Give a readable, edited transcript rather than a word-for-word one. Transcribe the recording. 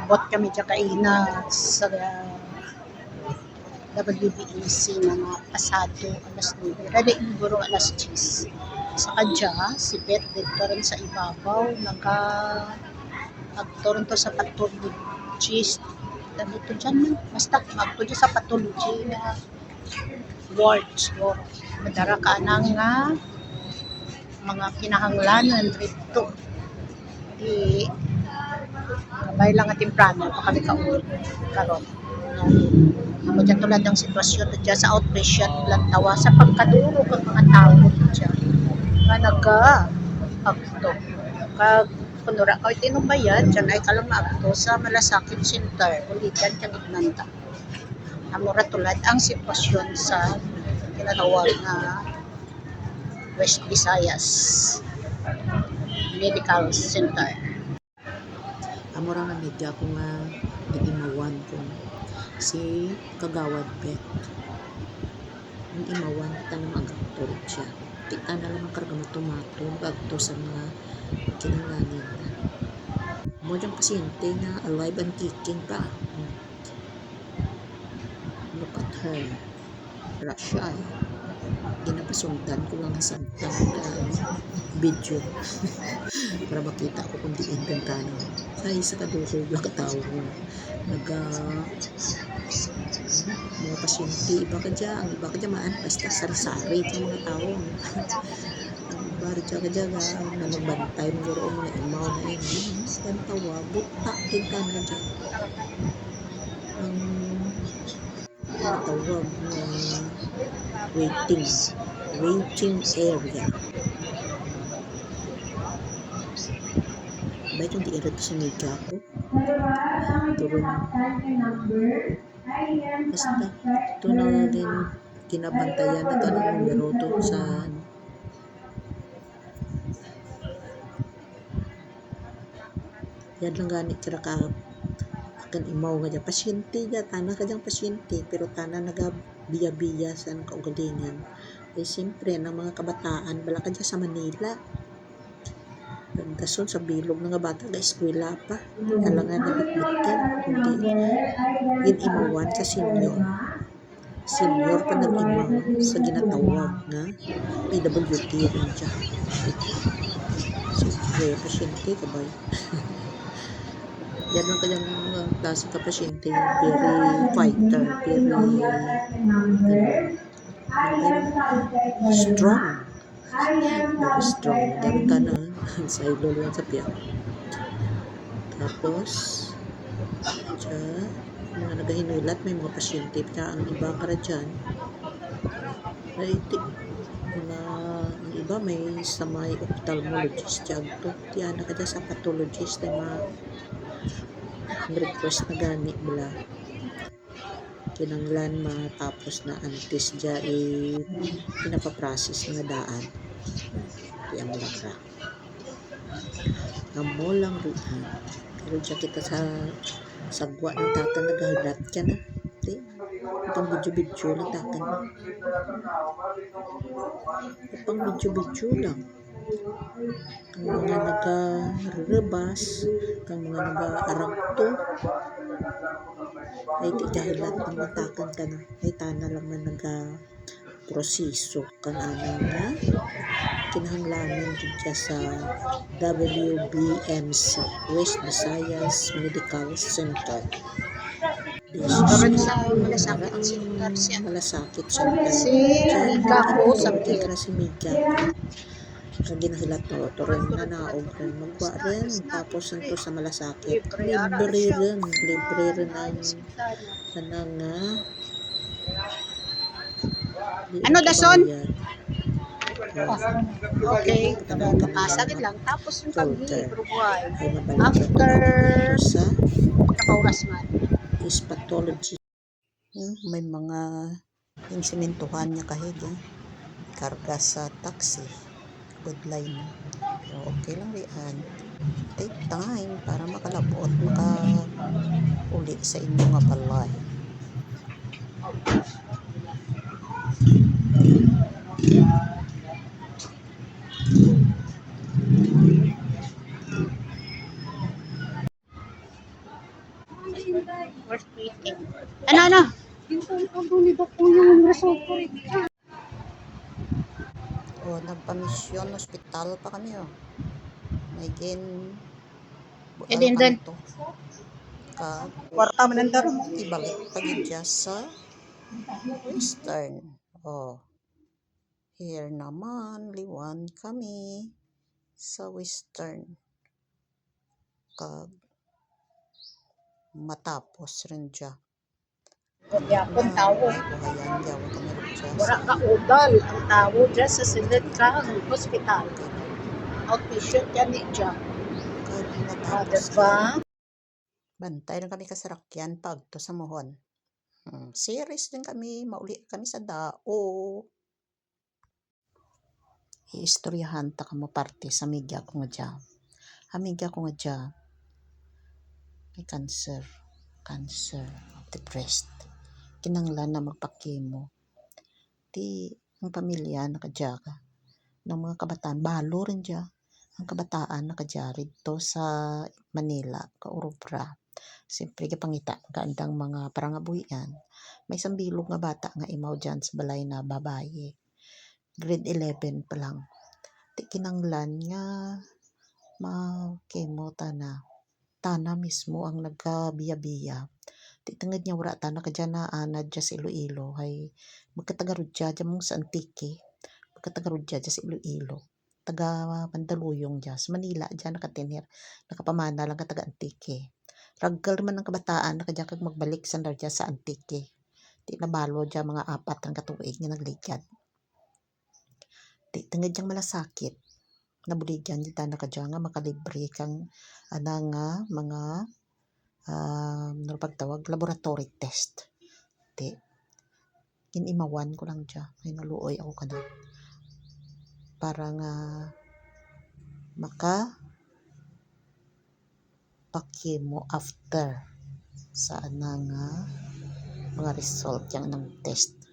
Abot kami dyan kaina sa WBEC mga pasado alas 9. Kada iburo alas 10. Sa kadya, si Beth dito rin sa ibabaw, nagturon to sa pathologist. Dami to dyan, basta magto dyan sa pathology na ward siguro. Madara ka ng mga kinahanglanan rito. Di, kabay lang at timprano, kami kaulit karon. Ako dyan tulad ng sitwasyon dyan sa outpatient lang tawa sa pagkaduro ng mga tao dyan nga nag-akto kag kunura ka tinumbayan dyan ay kalang maakto sa Malasakit Center ulitan kag ignanta amura tulad ang sitwasyon sa tinatawag na West Visayas Medical Center. Amura nga medya ko nga nagimawan ko si Kagawad Beth. Ang imawan tanang agaktor siya. Kita na lang ang karga matumato agto sa mga kinanglanin na. Mo diyang pasyente na alive and kicking pa. Look at her. Russia. Ginapasundan ko lang sa video para makita ko kung diin bentana. Sa isa kaduhog lang katao mo. Mga pasyente, iba ka dyan maan, basta sari-sari sa mga tao. Ang iba rin dyan na magbantay mo ganoon mga imaw na yun. Yan tawa, buta, kita na dyan. Ang tawag na waiting area. Ba't yung di-irad sa media ko? Turun. Basta, ito na din kinabantayan na ito ng numero to sa yan lang ganit sila ka akan imaw nga dyan. Pasyente dyan, tanang ka dyan pasyente, pero tanang nagabiya-biya sa kaugalingan. Eh, siyempre, ng mga kabataan, bala ka dyan sa Manila. Dason sa bilog ng bata ga eskwela pa kalangan na bitbitan hindi yun imawan sa senior pa nag-imaw sa ginatawag na PWD rin siya siyempre pasyente kabay yan lang kanyang klase ka pasyente very fighter very strong very strong daron ka na sa ilolo yan sa piyak tapos siya mga nagahinulat may mga pasyente pa ang iba ka dyan ang iba may sa may ophthalmologist dyan to tiyan na ka dyan sa pathologist na mga request na gani bala kinanglan matapos na antes dyan pinapaprocess na daan yang lakra amo lang rin pero dyan kita sa sagwa ng takan naghalat ka na itong video lang takan itong video lang kang mga nagarebas kang mga nag-aragto ay di dahilan ng matakan ka na ay tana lang na proseso kang anang na kinahanglanan dito sa WBMC West Visayas Medical Center. Karon sa Malasakit Center siya. Malasakit Center. Si Gapo sa Mika si Mika. Kag ginahilat to ron na naog ron magwa rin tapos nito sa Malasakit. Libre rin ang ano dason? Okay, kapasagin lang. Tapos yung pag-i-provide after nakauras man is pathology. May mga insimentuhan niya kahit karga sa taxi. Good line. So, okay lang riyan. Take time para makalabot, maka-uli sa inyong nga balay. Worth waiting. Ano? O, nagpamisyon, hospital pa kami, o. May And then, kami to. Kwarta manandaro mo. Ibalik pagid dya sa Western. O, here naman, liwan kami sa Western. Kag matapos rin dya. yapon tawo. May buhayan dya. Huwag kami rin dya Wala sa ka udal ang tawo dyan sa silid ka ng hospital. Outpatient yan ni dyan. kag Ah, natapos diba? bantay na kami kasarakyan pag to sa mohon. Series din kami, mauli kami sa dao. Iistoryahan ta kamo parte sa amiga ko nga dya. Amiga ko nga dya, may cancer of the breast. Kinanglan na magpakimo. Di, ang pamilya nakadya ka. Ng mga kabataan, balo rin dya. Ang kabataan nakadya rito sa Manila, Kaurubra. Siyempre, kapangita, kaandang mga parangabuyan. May isang bilog nga bata nga imaw dyan sa balay na babae. Grade 11 pa lang. Di kinanglan nga ma-chemo tana mismo ang nagkabiya-biya. Di tangad niya wala tana ka dyan na anad dyan sa Iloilo. Hay magkatagarod dyan mong sa Antique. Magkatagarod dyan sa Iloilo. Taga Mandaluyong dyan. Sa Manila dyan nakatinir. Nakapamana lang ka taga Antique. Raggal man ng kabataan nakadyan kag magbalik sandar dyan sa Antique. Di nabalo dyan mga 4 ang katuig nga nagligad. Di tangad dyan malasakit. Nabuligyan di ta nakadyan nga makalibre kang nga mga pagtawag laboratory test. Di kinimawan ko lang dyan. Ay naluoy ako kana. Para nga pakimo after sa nga mga result yang ng test.